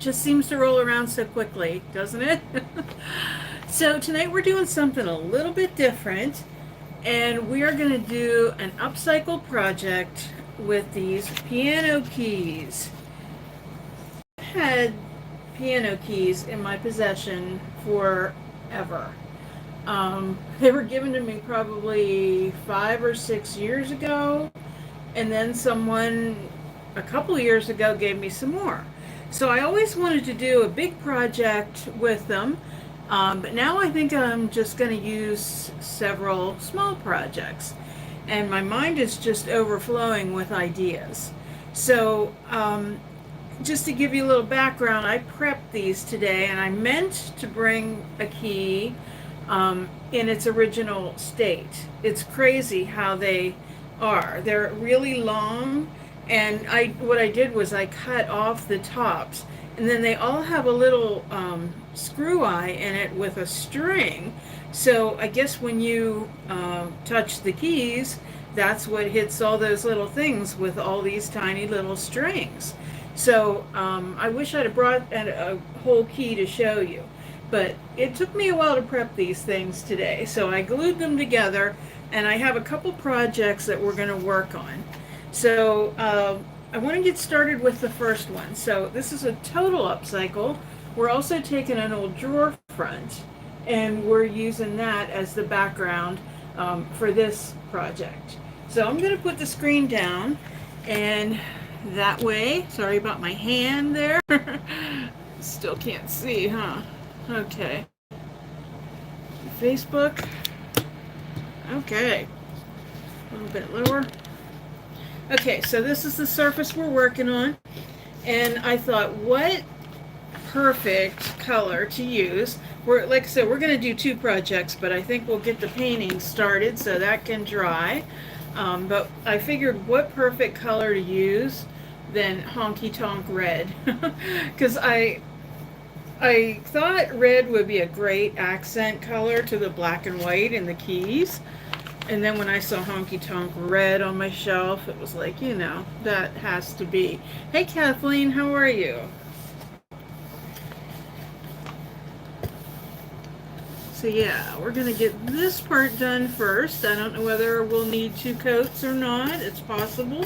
just seems to roll around so quickly, doesn't it? So tonight we're doing something a little bit different, and we are going to do an upcycle project with these piano keys. I've had piano keys in my possession forever. They were given to me probably 5 or 6 years ago, and then someone a couple of years ago gave me some more. So I always wanted to do a big project with them, but now I think I'm just going to use several small projects. And my mind is just overflowing with ideas. So, just to give you a little background, I prepped these today and I meant to bring a key in its original state. It's crazy how they are. They're really long, and what I did was I cut off the tops, and then they all have a little screw eye in it with a string. So I guess when you touch the keys, that's what hits all those little things with all these tiny little strings. So I wish I'd have brought a whole key to show you. But it took me a while to prep these things today. So I glued them together, and I have a couple projects that we're going to work on. So I want to get started with the first one. So this is a total upcycle. We're also taking an old drawer front, and we're using that as the background for this project. So I'm going to put the screen down, and that way, sorry about my hand there. Still can't see, huh? Okay. Facebook. Okay. A little bit lower. Okay, so this is the surface we're working on. And I thought, what perfect color to use. Like I said, we're going to do two projects, but I think we'll get the painting started so that can dry. But I figured what perfect color to use than honky tonk red. Because I thought red would be a great accent color to the black and white in the keys. And then when I saw honky tonk red on my shelf, it was like, that has to be. Hey Kathleen, how are you? So yeah, we're going to get this part done first. I don't know whether we'll need two coats or not. It's possible.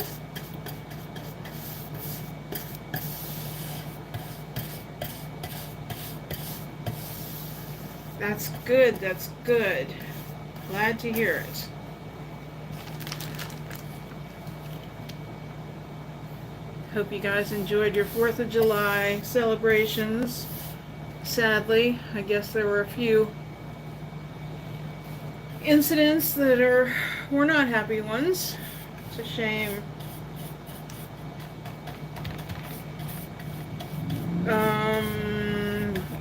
That's good, that's good. Glad to hear it. Hope you guys enjoyed your 4th of July celebrations. Sadly, I guess there were a few incidents that were not happy ones. It's a shame.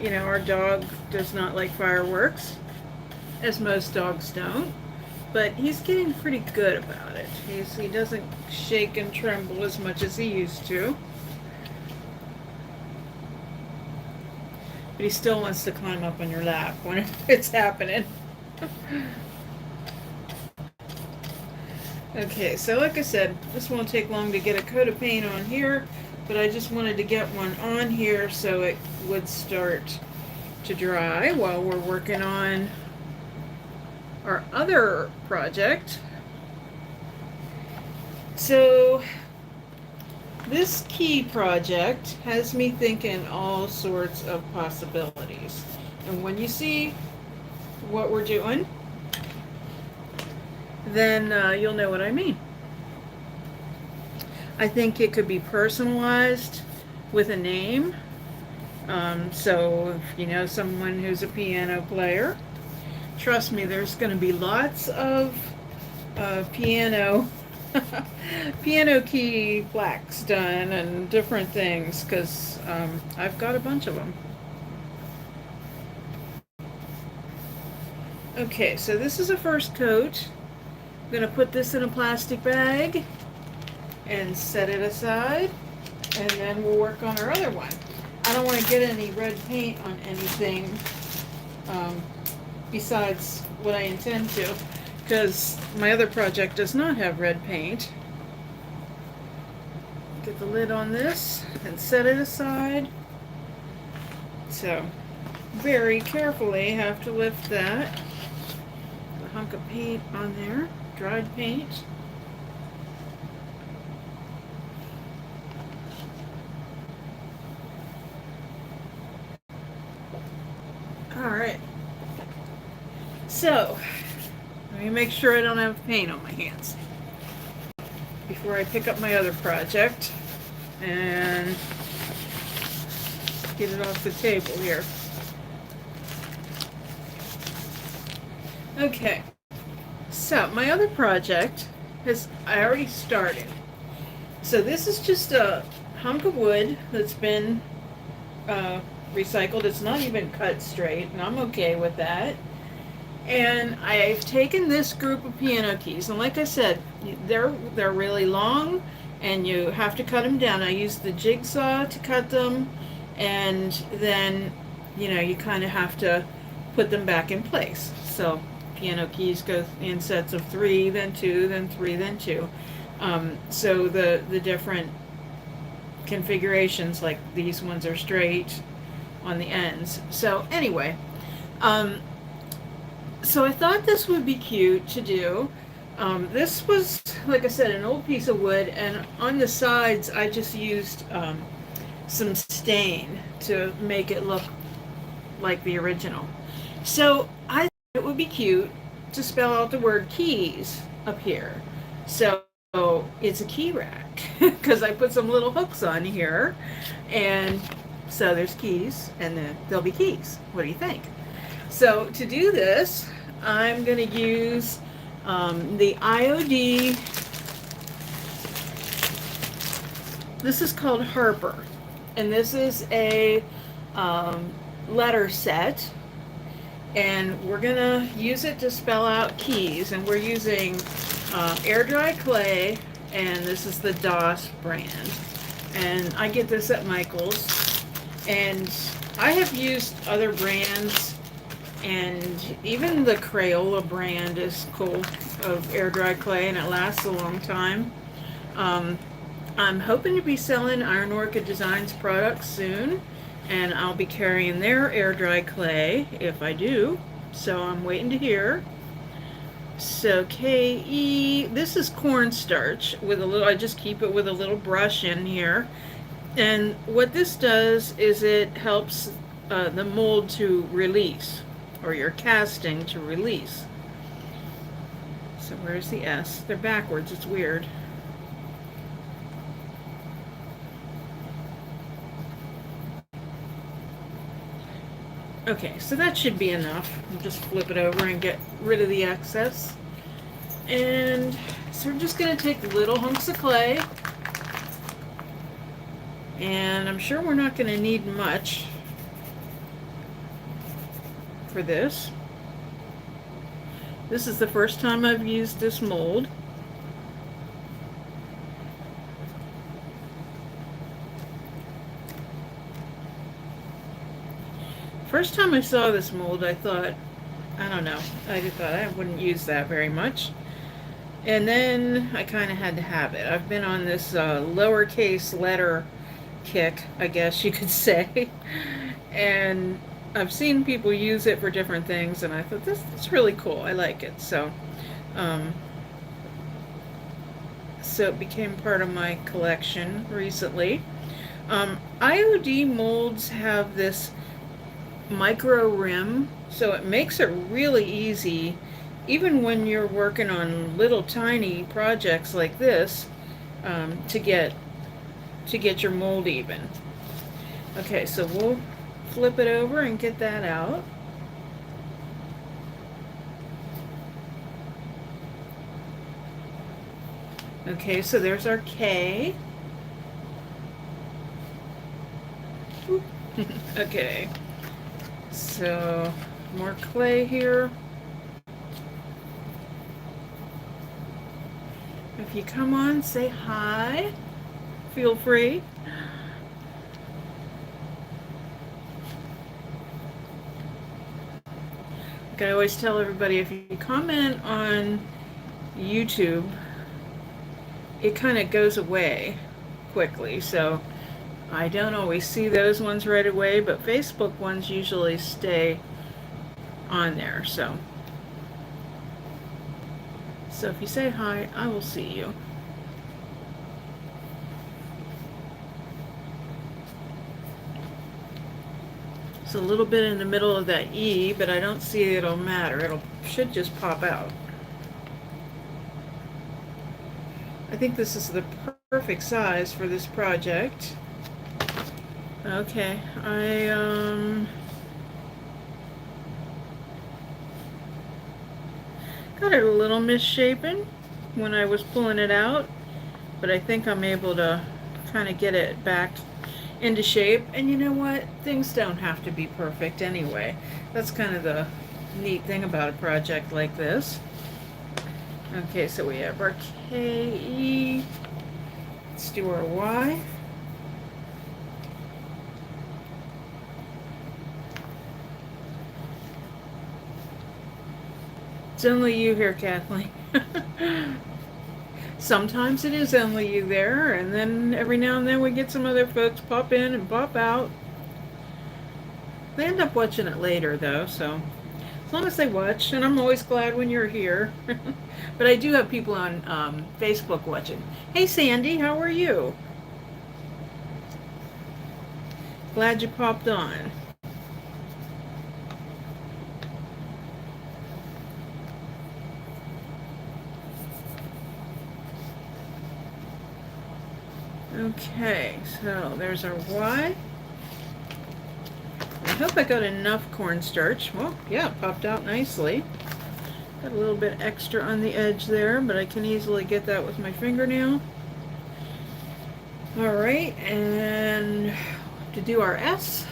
Our dog does not like fireworks, as most dogs don't, but he's getting pretty good about it. He doesn't shake and tremble as much as he used to. But he still wants to climb up on your lap when it's happening. Okay, so like I said, this won't take long to get a coat of paint on here, but I just wanted to get one on here so it would start to dry while we're working on our other project. So this key project has me thinking all sorts of possibilities. And when you see what we're doing, then you'll know what I mean. I think it could be personalized with a name. So if you know someone who's a piano player, trust me, there's going to be lots of piano key plaques done and different things, because I've got a bunch of them. Okay, so this is a first coat. I'm going to put this in a plastic bag and set it aside, and then we'll work on our other one. I don't want to get any red paint on anything besides what I intend to, because my other project does not have red paint. Get the lid on this and set it aside. So very carefully have to lift that. The hunk of paint on there, dried paint. All right. So let me make sure I don't have paint on my hands before I pick up my other project and get it off the table here. Okay, so my other project I already started. So this is just a hunk of wood that's been recycled. It's not even cut straight, and I'm okay with that. And I've taken this group of piano keys, and like I said, they're really long, and you have to cut them down. I used the jigsaw to cut them, and then you kind of have to put them back in place. So piano keys go in sets of 3, then 2, then 3, then 2. So the different configurations, like these ones are straight on the ends. So anyway, so I thought this would be cute to do. This was, like I said, an old piece of wood, and on the sides I just used some stain to make it look like the original. So I thought it would be cute to spell out the word keys up here. So it's a key rack because I put some little hooks on here, and so there's keys, and then there'll be keys. What do you think? So to do this, I'm going to use the IOD. This is called Harper, and this is a letter set, and we're going to use it to spell out keys, and we're using air dry clay, and this is the DOS brand, and I get this at Michael's, and I have used other brands, and even the Crayola brand is cool of air dry clay, and it lasts a long time. I'm hoping to be selling Iron Orchid Designs products soon, and I'll be carrying their air dry clay if I do, so I'm waiting to hear. So KE, this is cornstarch with a little, I just keep it with a little brush in here, and what this does is it helps the mold to release, or your casting to release. So where's the S? They're backwards, it's weird. Okay, so that should be enough. I'll just flip it over and get rid of the excess. And so we're just going to take little hunks of clay. And I'm sure we're not going to need much for this. This is the first time I've used this mold. First time I saw this mold, I thought, I don't know, I just thought I wouldn't use that very much. And then I kind of had to have it. I've been on this lowercase letter kick, I guess you could say. And I've seen people use it for different things, and I thought, this is really cool. I like it. So it became part of my collection recently. IOD molds have this micro rim, so it makes it really easy, even when you're working on little tiny projects like this, to get your mold even. Okay, so we'll flip it over and get that out. Okay, so there's our K. Okay, so more clay here. If you come on, say hi. Feel free. Like I always tell everybody, if you comment on YouTube, it kind of goes away quickly. So I don't always see those ones right away, but Facebook ones usually stay on there. So if you say hi, I will see you. It's a little bit in the middle of that E, but I don't see it'll matter. Should just pop out. I think this is the perfect size for this project. Okay, I got it a little misshapen when I was pulling it out, but I think I'm able to kind of get it back into shape. And you know what? Things don't have to be perfect anyway. That's kind of the neat thing about a project like this. Okay, so we have our K-E. Let's do our Y. It's only you here, Kathleen. Sometimes it is only you there, and then every now and then we get some other folks pop in and pop out. They end up watching it later, though, so as long as they watch, and I'm always glad when you're here. But I do have people on Facebook watching. Hey, Sandy, how are you? Glad you popped on. Okay, so there's our Y. I hope I got enough cornstarch. Well, yeah, it popped out nicely. Got a little bit extra on the edge there, but I can easily get that with my fingernail. All right, and to do our S.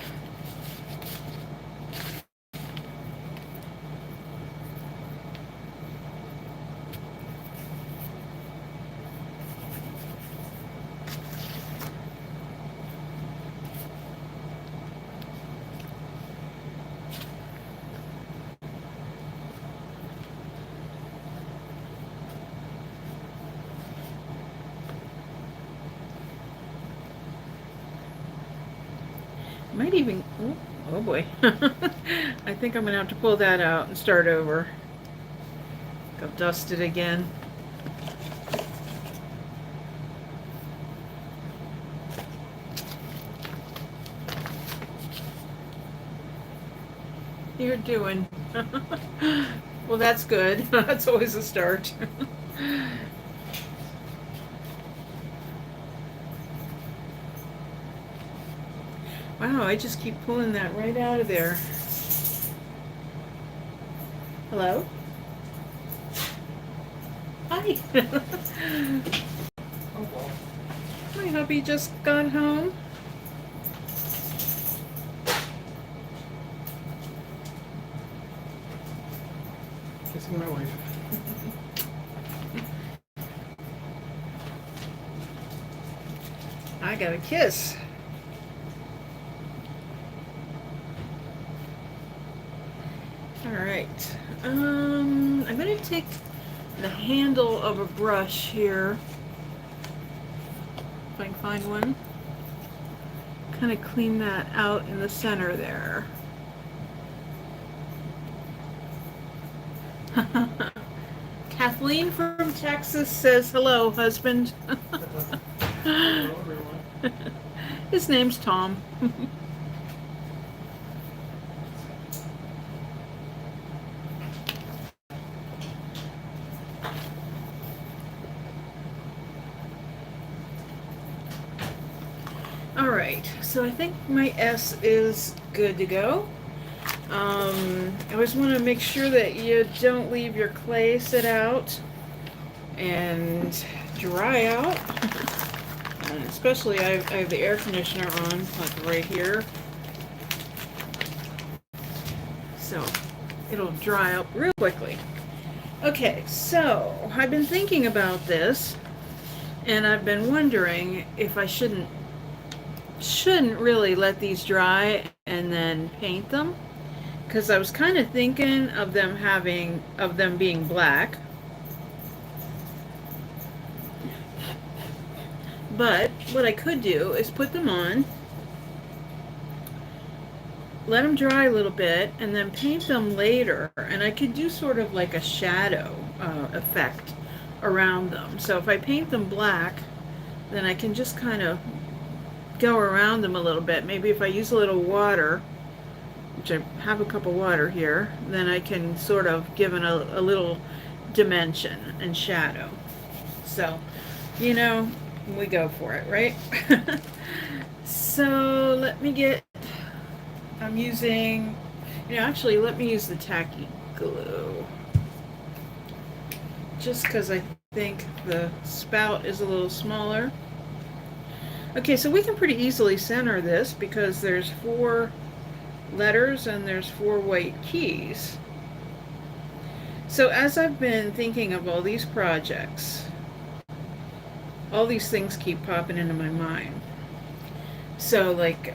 Might even, oh boy. I think I'm gonna have to pull that out and start over. Go dust it again. You're doing. Well, that's good. That's always a start. Wow, I just keep pulling that right out of there. Hello? Hi. My hubby just got home. Kissing my wife. I got a kiss. All right. I'm going to take the handle of a brush here, if I can find one. Kind of clean that out in the center there. Kathleen from Texas says, hello, husband. Hello, everyone. His name's Tom. All right, so I think my S is good to go. I always want to make sure that you don't leave your clay sit out and dry out. And especially I have the air conditioner on, like right here. So it'll dry up real quickly. Okay, so I've been thinking about this, and I've been wondering if I shouldn't really let these dry and then paint them, because I was kind of thinking of them being black, But what I could do is put them on, let them dry a little bit, and then paint them later. And I could do sort of like a shadow effect around them. So if I paint them black, then I can just kind of go around them a little bit. Maybe if I use a little water, which I have a cup of water here, then I can sort of give it a little dimension and shadow. So, you know, we go for it, right? So let me get, I'm using, actually let me use the tacky glue. Just because I think the spout is a little smaller. Okay, so we can pretty easily center this because there's 4 letters and there's 4 white keys. So as I've been thinking of all these projects, all these things keep popping into my mind. So like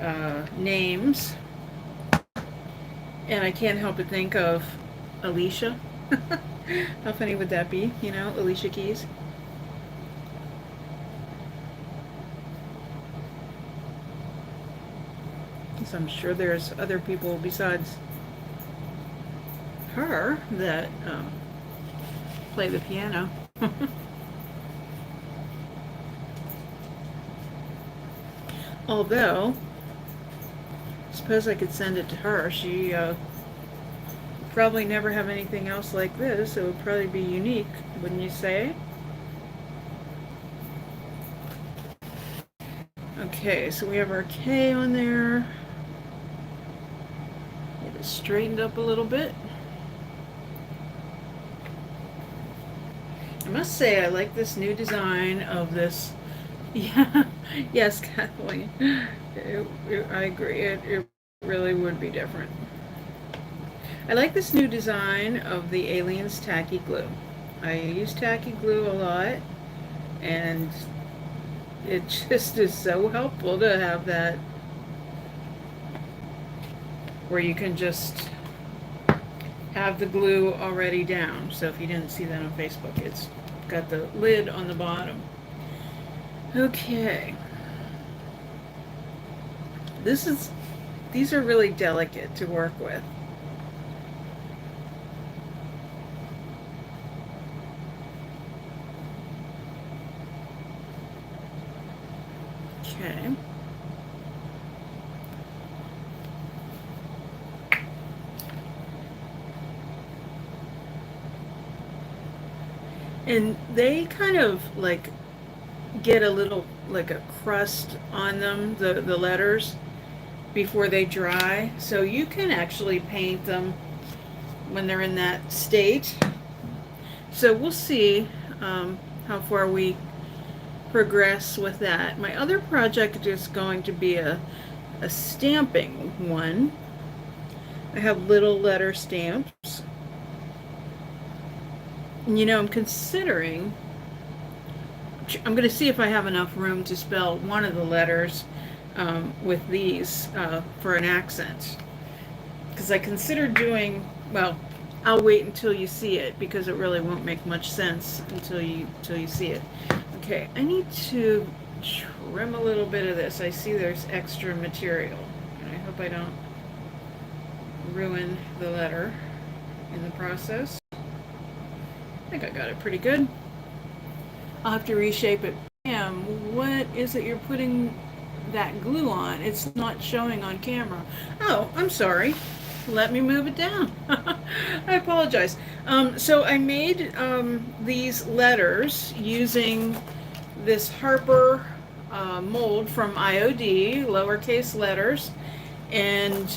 names, and I can't help but think of Alicia. How funny would that be, Alicia Keys? So I'm sure there's other people besides her that play the piano. Although, I suppose I could send it to her. She probably never have anything else like this. It would probably be unique, wouldn't you say? Okay, so we have our K on there. Get it straightened up a little bit. I must say I like this new design of this. Yeah, yes, Kathleen. I agree. It really would be different. I like this new design of the Aliens tacky glue. I use tacky glue a lot, and it just is so helpful to have that where you can just have the glue already down. So if you didn't see that on Facebook, it's got the lid on the bottom. Okay. These are really delicate to work with. Okay. And they kind of like get a little like a crust on them, the letters, before they dry. So you can actually paint them when they're in that state. So we'll see how far we progress with that. My other project is going to be a stamping one. I have little letter stamps. And, I'm considering, I'm going to see if I have enough room to spell one of the letters with these for an accent. Because I considered doing, well, I'll wait until you see it because it really won't make much sense until you see it. Okay, I need to trim a little bit of this. I see there's extra material, and I hope I don't ruin the letter in the process. I think I got it pretty good. I'll have to reshape it. What is it you're putting that glue on? It's not showing on camera. Oh, I'm sorry. Let me move it down. I apologize. So I made these letters using this Harper mold from IOD, lowercase letters, and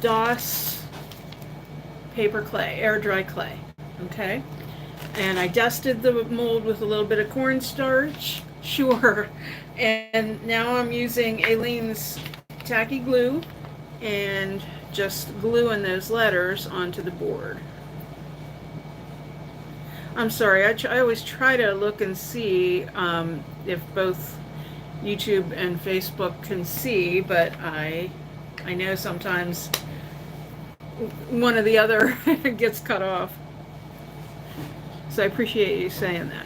DOS paper clay, air dry clay. Okay. And I dusted the mold with a little bit of cornstarch. Sure. And now I'm using Aleene's tacky glue and just gluing those letters onto the board. I'm sorry, I always try to look and see if both YouTube and Facebook can see, but I know sometimes one or the other gets cut off. So I appreciate you saying that.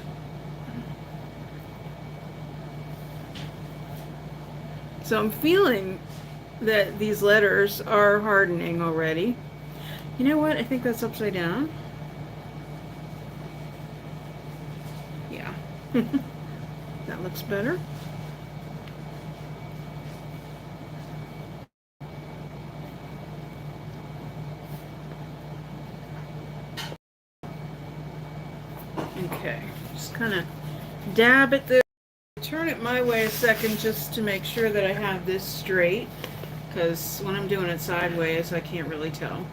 So I'm feeling that these letters are hardening already. You know what? I think that's upside down. Yeah. That looks better. Okay, just kind of dab at this. Turn it my way a second just to make sure that I have this straight, because when I'm doing it sideways I can't really tell.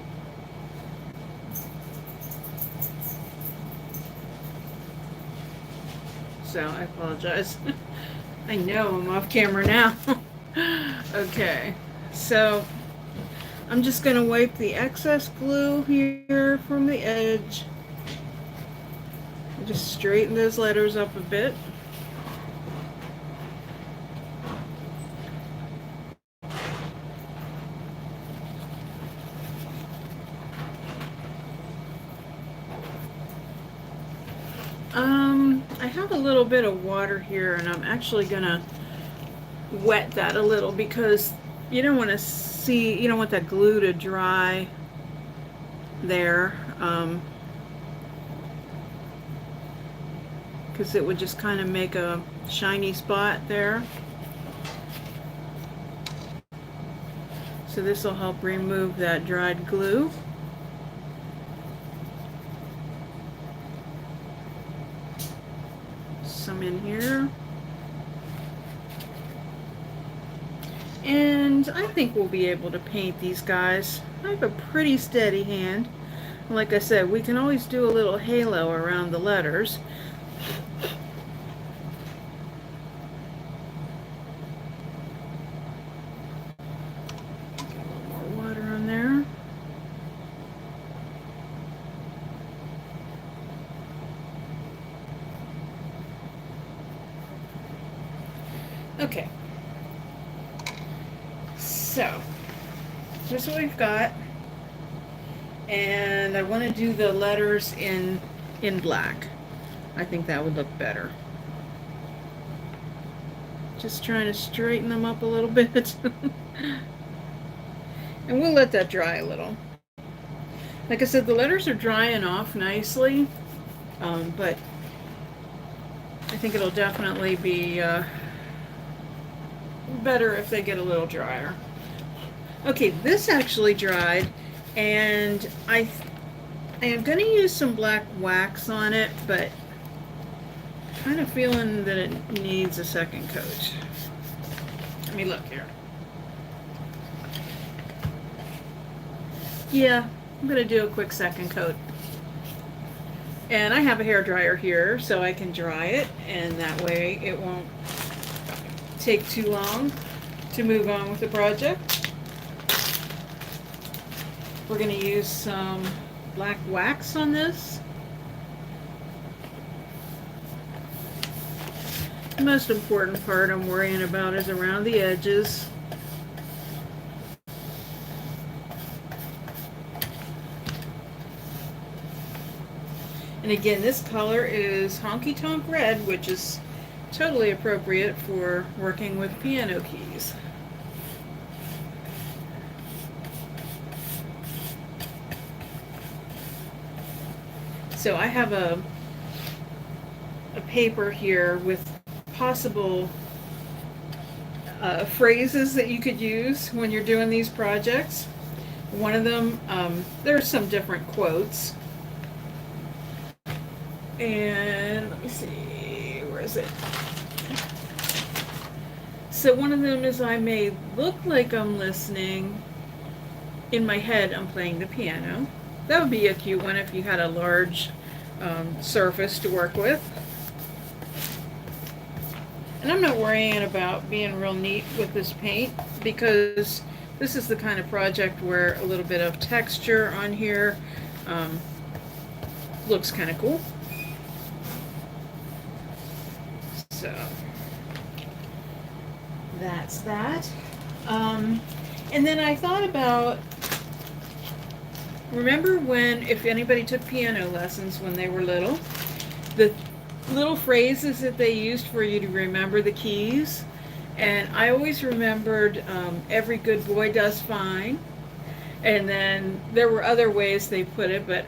So I apologize. I know I'm off camera now. Okay, so I'm just going to wipe the excess glue here from the edge. Just straighten those letters up a bit. I have a little bit of water here, and I'm actually gonna wet that a little because you don't want that glue to dry there, because it would just kind of make a shiny spot there. So this will help remove that dried glue. Some in here. And I think we'll be able to paint these guys. I have a pretty steady hand. Like I said, we can always do a little halo around the letters. Get a little more water on there. Okay. So, here's what we've got. And I want to do the letters in black. I think that would look better. Just trying to straighten them up a little bit. And we'll let that dry a little. Like I said, the letters are drying off nicely, but I think it'll definitely be better if they get a little drier. Okay, this actually dried, and I am going to use some black wax on it, but kind of feeling that it needs a second coat. Let me look here. Yeah, I'm going to do a quick second coat. And I have a hairdryer here, so I can dry it, and that way it won't take too long to move on with the project. We're going to use some black wax on this. The most important part I'm worrying about is around the edges. And again, this color is Honky Tonk Red, which is totally appropriate for working with piano keys. So I have a paper here with possible phrases that you could use when you're doing these projects. One of them, there are some different quotes. And let me see, where is it? So one of them is, I may look like I'm listening. In my head, I'm playing the piano. That would be a cute one if you had a large surface to work with. And I'm not worrying about being real neat with this paint because this is the kind of project where a little bit of texture on here looks kind of cool. So that's that. And then I thought about, remember when, if anybody took piano lessons when they were little, the little phrases that they used for you to remember the keys? And I always remembered every good boy does fine. And then there were other ways they put it, but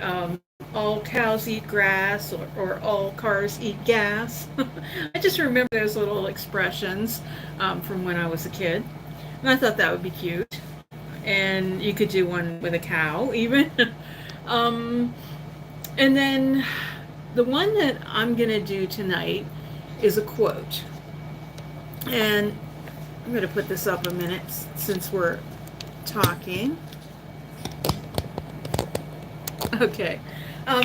all cows eat grass, or all cars eat gas. I just remember those little expressions from when I was a kid. And I thought that would be cute. And you could do one with a cow, even. um, and then the one that I'm going to do tonight is a quote. And I'm going to put this up a minute since we're talking. Okay.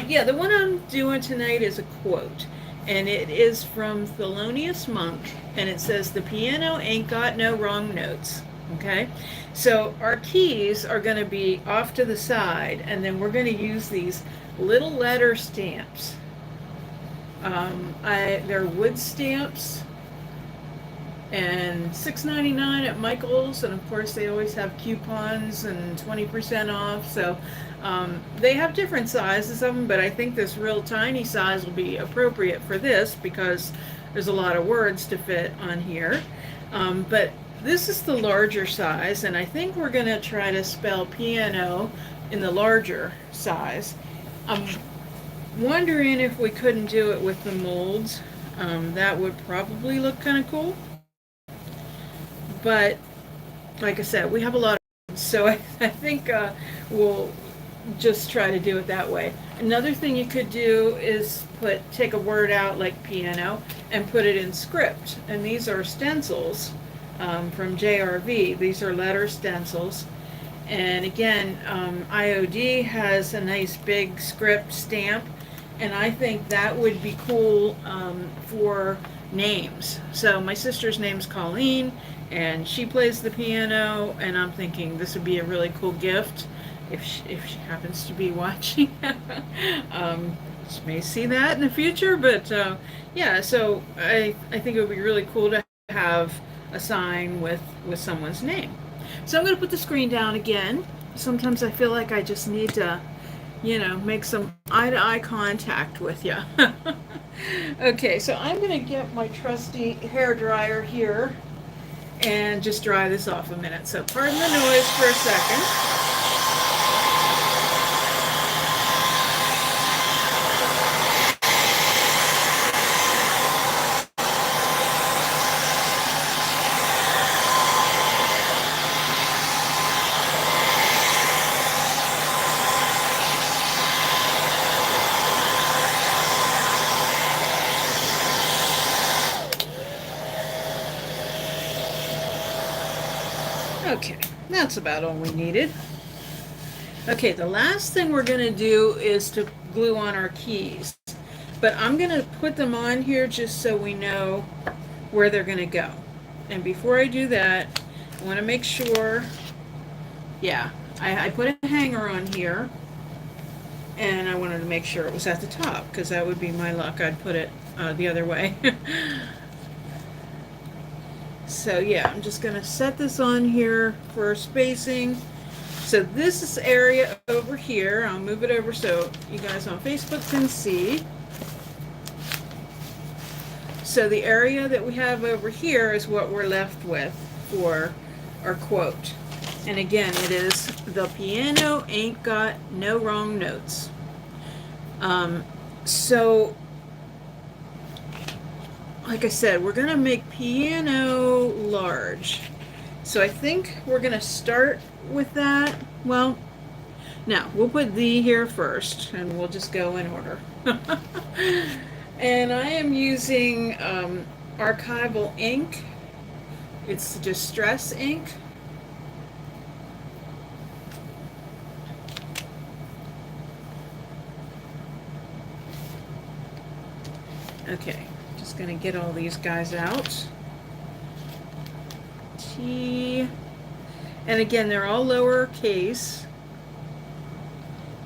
Yeah, the one I'm doing tonight is a quote. And it is from Thelonious Monk. And it says, "The piano ain't got no wrong notes." Okay? So our keys are going to be off to the side. And then we're going to use these little letter stamps. They're wood stamps. And $6.99 at Michael's, and of course they always have coupons and 20% off. So they have different sizes of them, but I think this real tiny size will be appropriate for this because there's a lot of words to fit on here. But this is the larger size, and I think we're going to try to spell piano in the larger size. I'm wondering if we couldn't do it with the molds. That would probably look kind of cool. But like I said, we have a lot of, so I think we'll just try to do it that way. Another thing you could do is take a word out like piano and put it in script. And these are stencils from JRV. These are letter stencils. And again, IOD has a nice big script stamp, and I think that would be cool for names. So my sister's name's Colleen, and she plays the piano, and I'm thinking this would be a really cool gift if she happens to be watching. She may see that in the future, but yeah, so I think it would be really cool to have a sign with someone's name. So I'm going to put the screen down again. Sometimes I feel like I just need to, make some eye-to-eye contact with you. Okay, so I'm going to get my trusty hair dryer here and just dry this off a minute. So pardon the noise for a second. Okay, that's about all we needed. Okay, the last thing we're going to do is to glue on our keys. But I'm going to put them on here just so we know where they're going to go. And before I do that, I want to make sure, yeah, I put a hanger on here. And I wanted to make sure it was at the top, because that would be my luck. I'd put it the other way. So yeah, I'm just going to set this on here for spacing. So this is area over here. I'll move it over so you guys on Facebook can see. So the area that we have over here is what we're left with for our quote. And again, it is, "The piano ain't got no wrong notes." So like I said, we're going to make piano large. So I think we're going to start with that. Well, now we'll put "the" here first, and we'll just go in order. And I am using archival ink. It's Distress ink. Okay. Just going to get all these guys out. T. And again, they're all lowercase.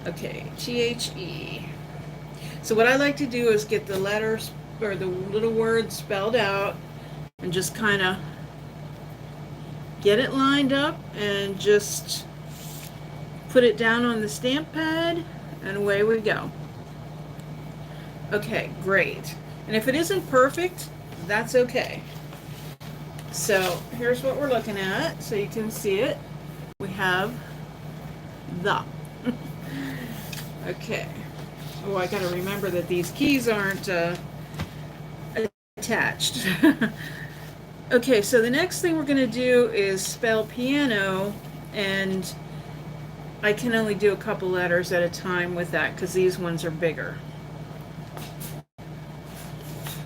Okay, THE. So what I like to do is get the letters or the little words spelled out and just kind of get it lined up and just put it down on the stamp pad, and away we go. Okay, great. And if it isn't perfect, that's okay. So here's what we're looking at, so you can see it. We have the. Okay. Oh, I gotta remember that these keys aren't attached. Okay, so the next thing we're gonna do is spell piano, and I can only do a couple letters at a time with that because these ones are bigger.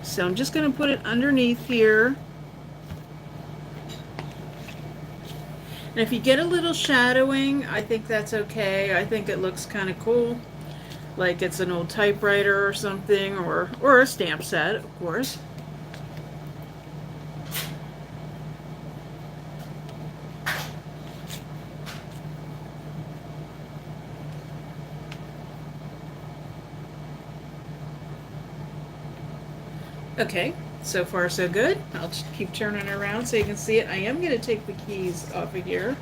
So I'm just gonna put it underneath here. And if you get a little shadowing, I think that's okay. I think it looks kind of cool. Like it's an old typewriter or something, or a stamp set, of course. Okay, so far so good. I'll just keep turning it around so you can see it. I am going to take the keys off of here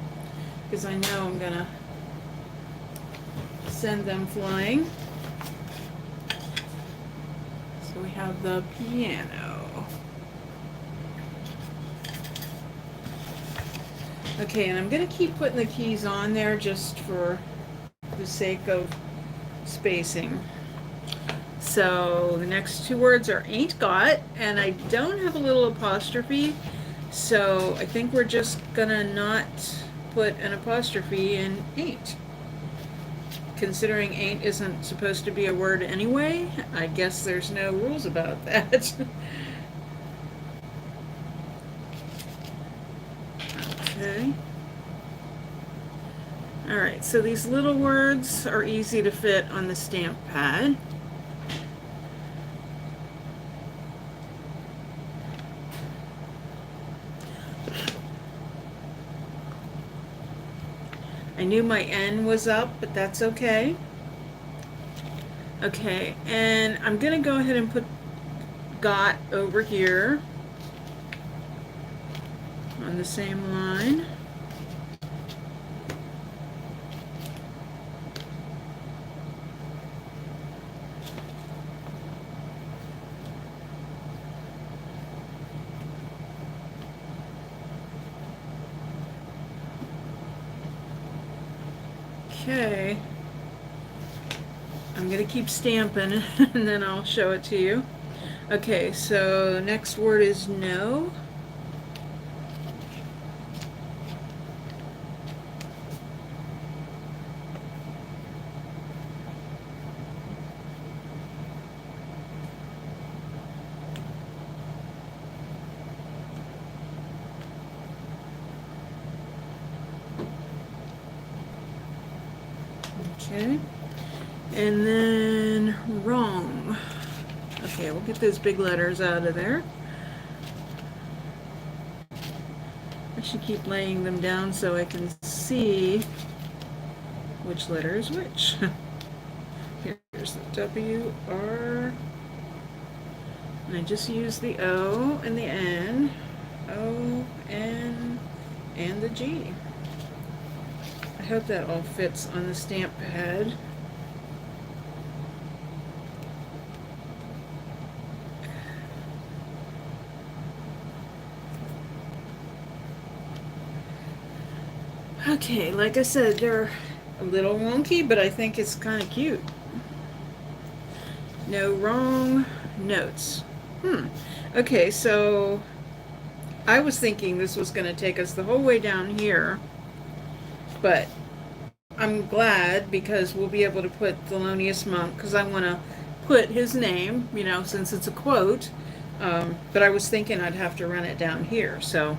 because I know I'm going to send them flying. So we have the piano. Okay, and I'm going to keep putting the keys on there just for the sake of spacing. So the next two words are ain't got, and I don't have a little apostrophe, so I think we're just gonna not put an apostrophe in ain't. Considering ain't isn't supposed to be a word anyway, I guess there's no rules about that. Okay. Alright, so these little words are easy to fit on the stamp pad. I knew my N was up, but that's okay. Okay, and I'm going to go ahead and put got over here on the same line. Okay, I'm gonna keep stamping and then I'll show it to you. Okay, so the next word is no. Okay, and then wrong. Okay, we'll get those big letters out of there. I should keep laying them down so I can see which letter is which. Here's the W, R, and I just use the O and the N, O, N, and the G. I hope that all fits on the stamp pad. Okay, like I said, they're a little wonky, but I think it's kind of cute. No wrong notes. Okay, so I was thinking this was going to take us the whole way down here, but I'm glad because we'll be able to put Thelonious Monk, because I want to put his name, you know, since it's a quote. But I was thinking I'd have to run it down here. So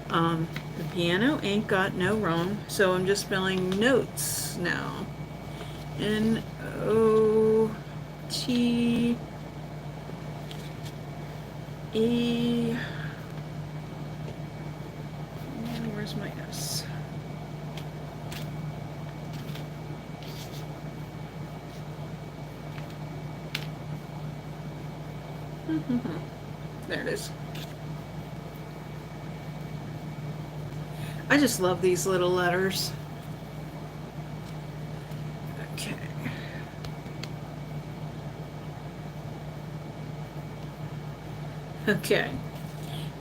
the piano ain't got no wrong. So I'm just spelling notes now. N-O-T-E. And where's my S? There it is. I just love these little letters. Okay. Okay.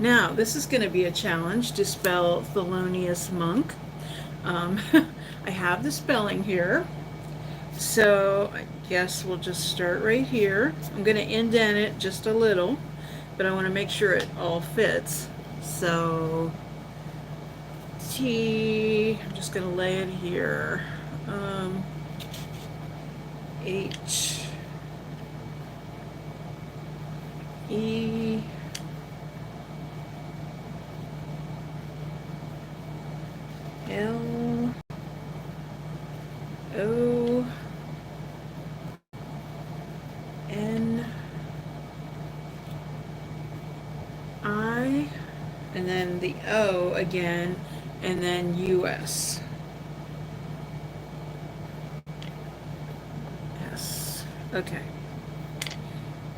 Now, this is going to be a challenge to spell Thelonious Monk. Um, I have the spelling here, so I guess we'll just start right here. I'm going to indent it just a little, but I want to make sure it all fits. So, I'm just going to lay it here. H, E, L, O, N, I, and then the O again, and then US. Yes. Okay.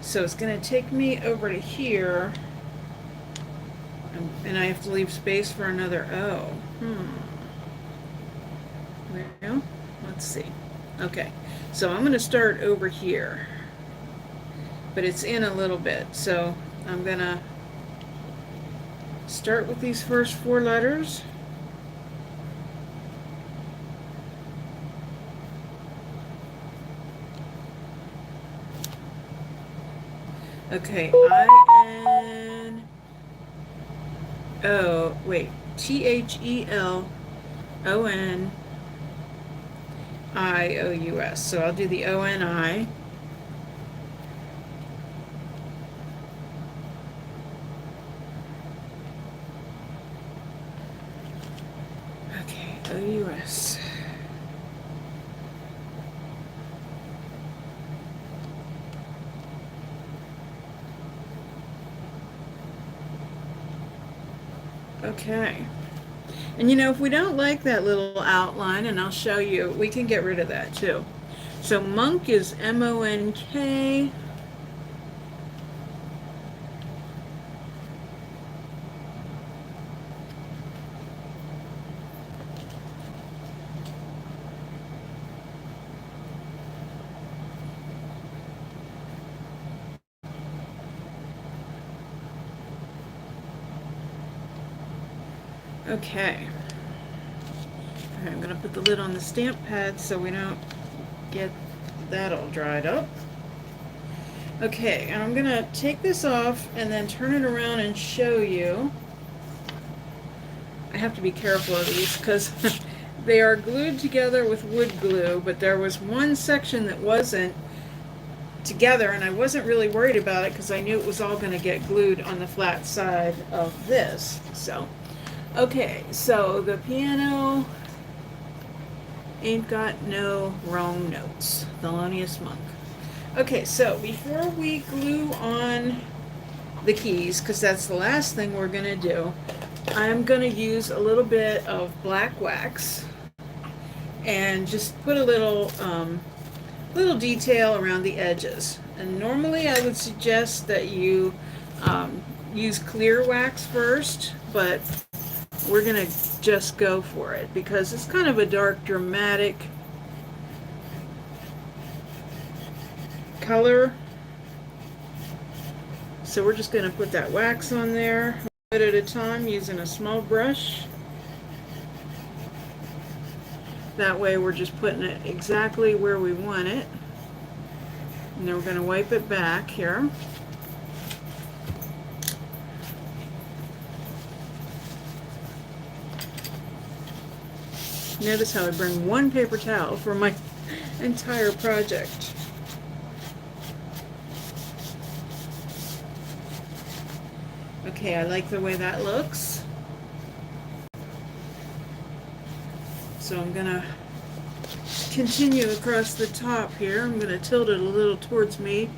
So it's going to take me over to here, and I have to leave space for another O. Well, let's see. Okay, so I'm going to start over here, but it's in a little bit, so I'm going to start with these first four letters. Okay, I-N, oh, wait, Thelonious. So I'll do the O-N-I. Okay, O-U-S. Okay. And you know, if we don't like that little outline, and I'll show you, we can get rid of that too. So Monk is M-O-N-K. Okay. All right, I'm going to put the lid on the stamp pad so we don't get that all dried up. Okay, and I'm going to take this off and then turn it around and show you. I have to be careful of these because they are glued together with wood glue, but there was one section that wasn't together, and I wasn't really worried about it because I knew it was all going to get glued on the flat side of this. So, okay, so the piano ain't got no wrong notes. Thelonious Monk. Okay, so before we glue on the keys, because that's the last thing we're going to do, I'm going to use a little bit of black wax and just put a little detail around the edges. And normally I would suggest that you use clear wax first, but we're going to just go for it because it's kind of a dark, dramatic color. So we're just going to put that wax on there, one bit at a time, using a small brush. That way we're just putting it exactly where we want it. And then we're going to wipe it back here. Notice how I bring one paper towel for my entire project. Okay, I like the way that looks. So I'm going to continue across the top here. I'm going to tilt it a little towards me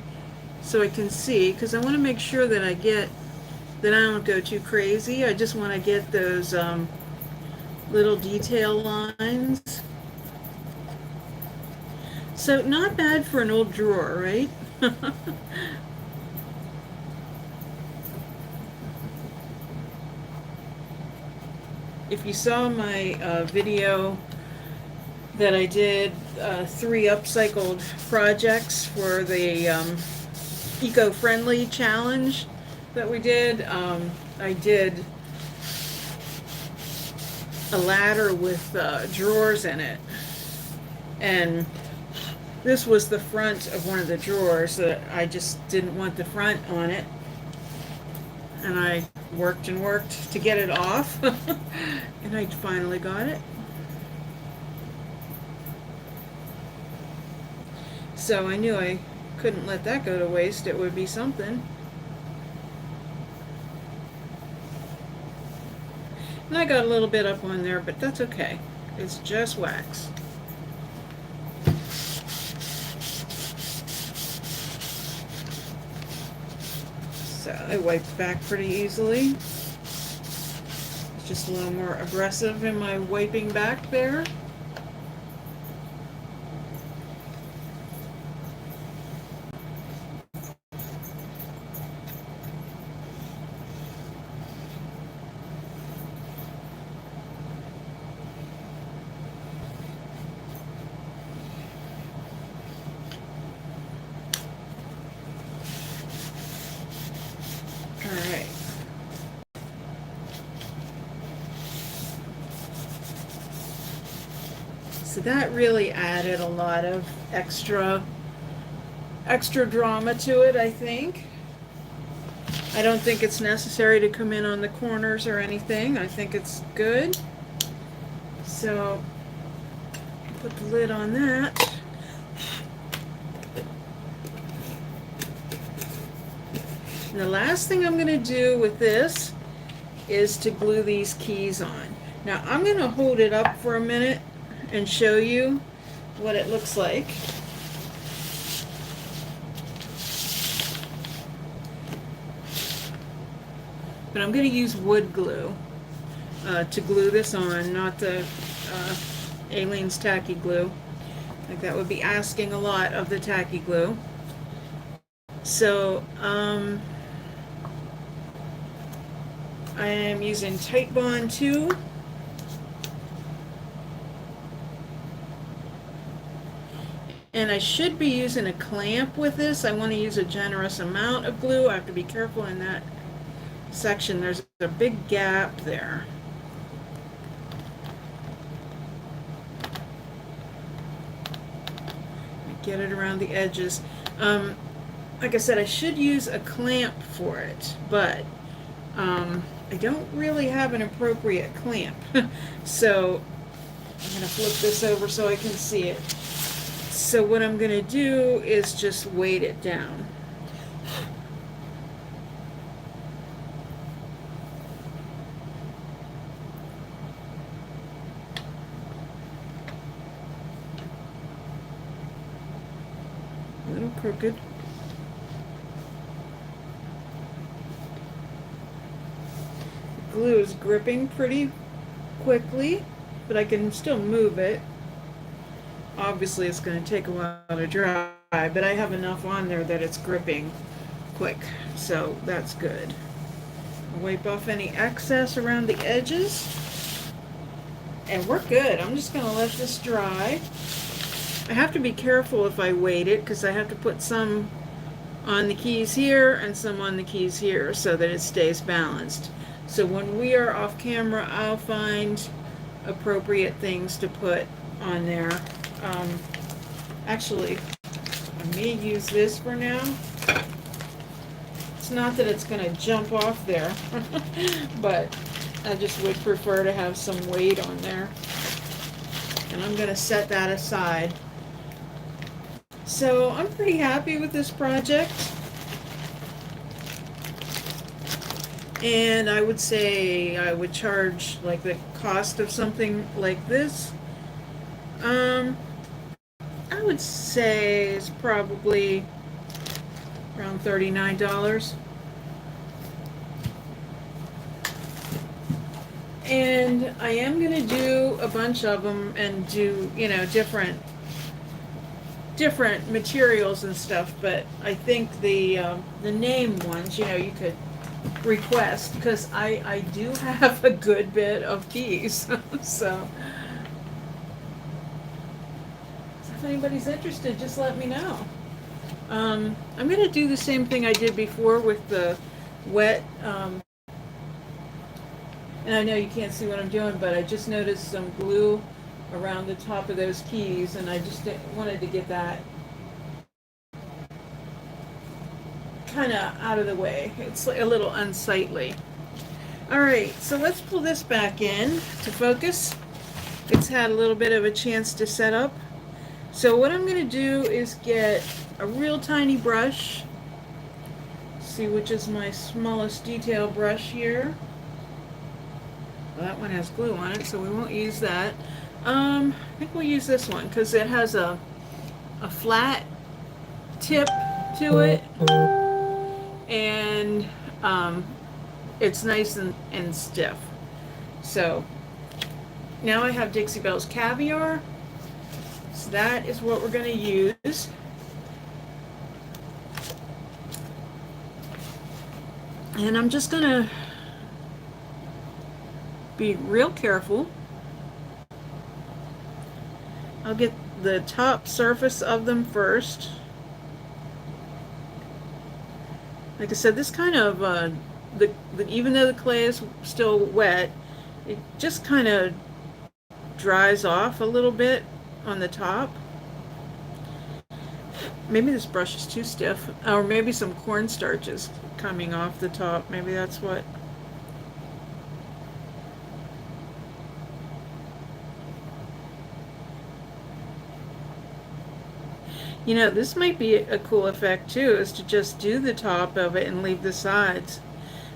so I can see, because I want to make sure that I don't go too crazy. I just want to get those little detail lines. So not bad for an old drawer, right? If you saw my video that I did, 3 upcycled projects for the eco-friendly challenge that we did, I did a ladder with drawers in it, and this was the front of one of the drawers that I just didn't want the front on it, and I worked and worked to get it off, and I finally got it. So I knew I couldn't let that go to waste. It would be something. And I got a little bit up on there, but that's okay. It's just wax. So I wiped back pretty easily. It's just a little more aggressive in my wiping back there. All right. So that really added a lot of extra drama to it, I think. I don't think it's necessary to come in on the corners or anything. I think it's good. So put the lid on that. And the last thing I'm going to do with this is to glue these keys on. Now I'm going to hold it up for a minute and show you what it looks like. But I'm going to use wood glue to glue this on, not the Aleene's tacky glue. Like that would be asking a lot of the tacky glue. So I am using Tight Bond 2. And I should be using a clamp with this. I want to use a generous amount of glue. I have to be careful in that section. There's a big gap there. Get it around the edges. Like I said, I should use a clamp for it, but I don't really have an appropriate clamp. So I'm going to flip this over so I can see it. So what I'm going to do is just weight it down. A little crooked. The glue is gripping pretty quickly, but I can still move it. Obviously it's going to take a while to dry, but I have enough on there that it's gripping quick, so that's good. Wipe off any excess around the edges, and we're good. I'm just going to let this dry. I have to be careful if I weight it, because I have to put some on the keys here and some on the keys here so that it stays balanced. So when we are off camera, I'll find appropriate things to put on there. Actually, I may use this for now. It's not that it's going to jump off there, but I just would prefer to have some weight on there. And I'm going to set that aside. So I'm pretty happy with this project. And I would say I would charge like the cost of something like this. I would say it's probably around $39. And I am going to do a bunch of them and do, you know, different materials and stuff, but I think the name ones, you know, you could request, because I do have a good bit of keys. So if anybody's interested, just let me know. I'm going to do the same thing I did before with the wet And I know you can't see what I'm doing, but I just noticed some glue around the top of those keys, and I just wanted to get that kind of out of the way. It's a little unsightly. All right, so let's pull this back in to focus. It's had a little bit of a chance to set up. So what I'm going to do is get a real tiny brush. See which is my smallest detail brush here. Well, that one has glue on it, so we won't use that. I think we'll use this one because it has a flat tip to it, and it's nice and stiff. So now I have Dixie Belle's Caviar. So that is what we're going to use. And I'm just going to be real careful. I'll get the top surface of them first. Like I said, this kind of, even though the clay is still wet, it just kind of dries off a little bit on the top. Maybe this brush is too stiff, or maybe some cornstarch is coming off the top. Maybe that's what. You know, this might be a cool effect too, is to just do the top of it and leave the sides,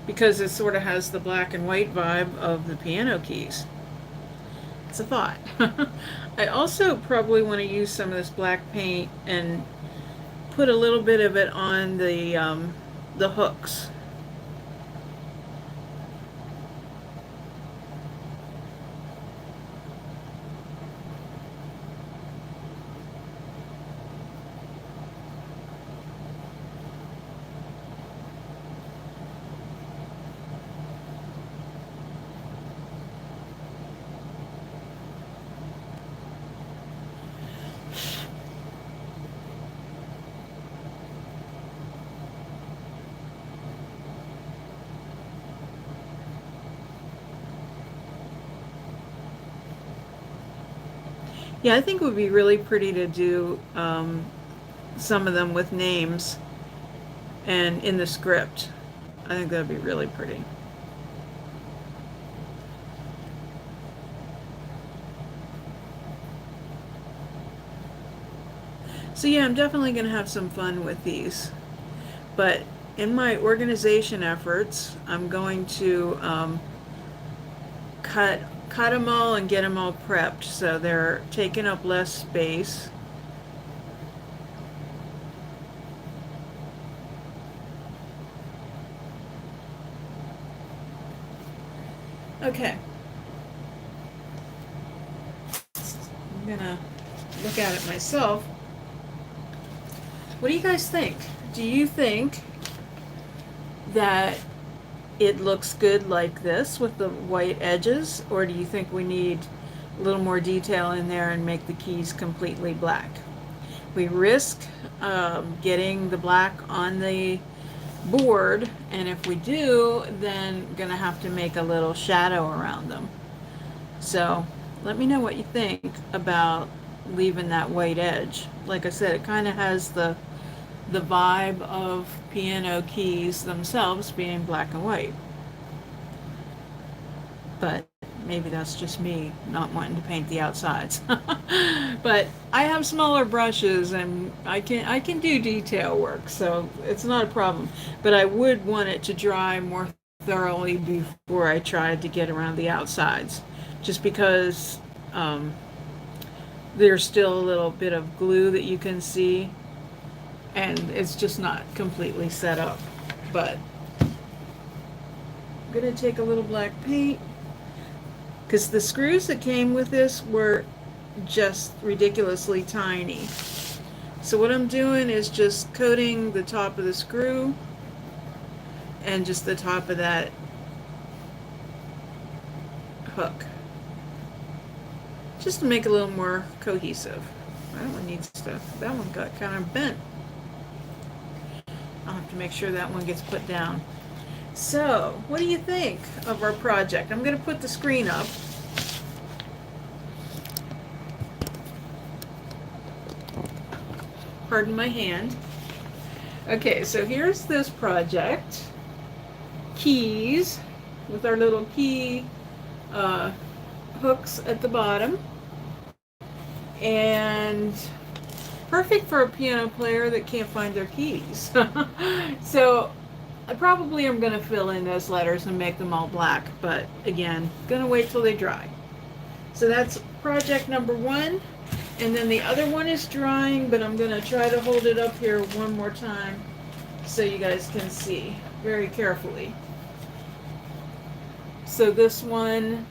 because it sort of has the black and white vibe of the piano keys. It's a thought. I also probably want to use some of this black paint and put a little bit of it on the hooks. Yeah, I think it would be really pretty to do some of them with names and in the script. I think that would be really pretty. So yeah, I'm definitely going to have some fun with these. But in my organization efforts, I'm going to cut them all and get them all prepped so they're taking up less space. Okay. I'm gonna look at it myself. What do you guys think? Do you think that it looks good like this with the white edges, or do you think we need a little more detail in there and make the keys completely black? We risk getting the black on the board, and if we do, then gonna have to make a little shadow around them. So let me know what you think about leaving that white edge. Like I said, it kind of has the vibe of piano keys themselves being black and white. But maybe that's just me not wanting to paint the outsides. But I have smaller brushes and I can do detail work, so it's not a problem. But I would want it to dry more thoroughly before I tried to get around the outsides, just because there's still a little bit of glue that you can see, and it's just not completely set up. But I'm gonna take a little black paint, because the screws that came with this were just ridiculously tiny. So what I'm doing is just coating the top of the screw and just the top of that hook, just to make it a little more cohesive. That one needs to, that one got kind of bent. I'll have to make sure that one gets put down. So, what do you think of our project? I'm going to put the screen up. Pardon my hand. Okay, so here's this project. Keys with our little key hooks at the bottom. And perfect for a piano player that can't find their keys. So I probably am going to fill in those letters and make them all black, but again, going to wait till they dry. So that's project number 1. And then the other one is drying, but I'm going to try to hold it up here one more time so you guys can see very carefully. So this one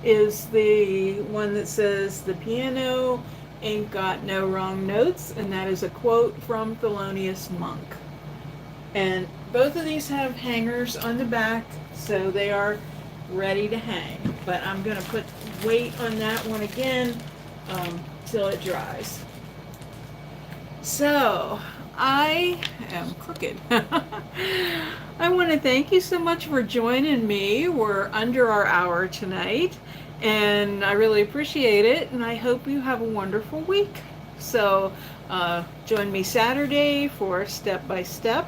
is the one that says, "The piano ain't got no wrong notes," and that is a quote from Thelonious Monk. And both of these have hangers on the back, so they are ready to hang. But I'm going to wait on that one again till it dries. So, I am crooked. I want to thank you so much for joining me. We're under our hour tonight, and I really appreciate it, and I hope you have a wonderful week. So, join me Saturday for Step by Step.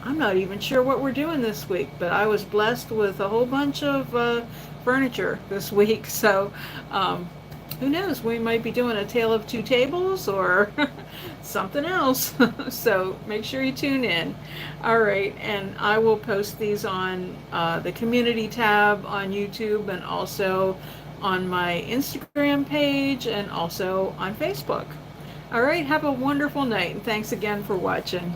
I'm not even sure what we're doing this week, but I was blessed with a whole bunch of furniture this week, so who knows, we might be doing a Tale of Two Tables or something else. So make sure you tune in. All right, and I will post these on the community tab on YouTube, and also on my Instagram page, and also on Facebook. All right, have a wonderful night, and thanks again for watching.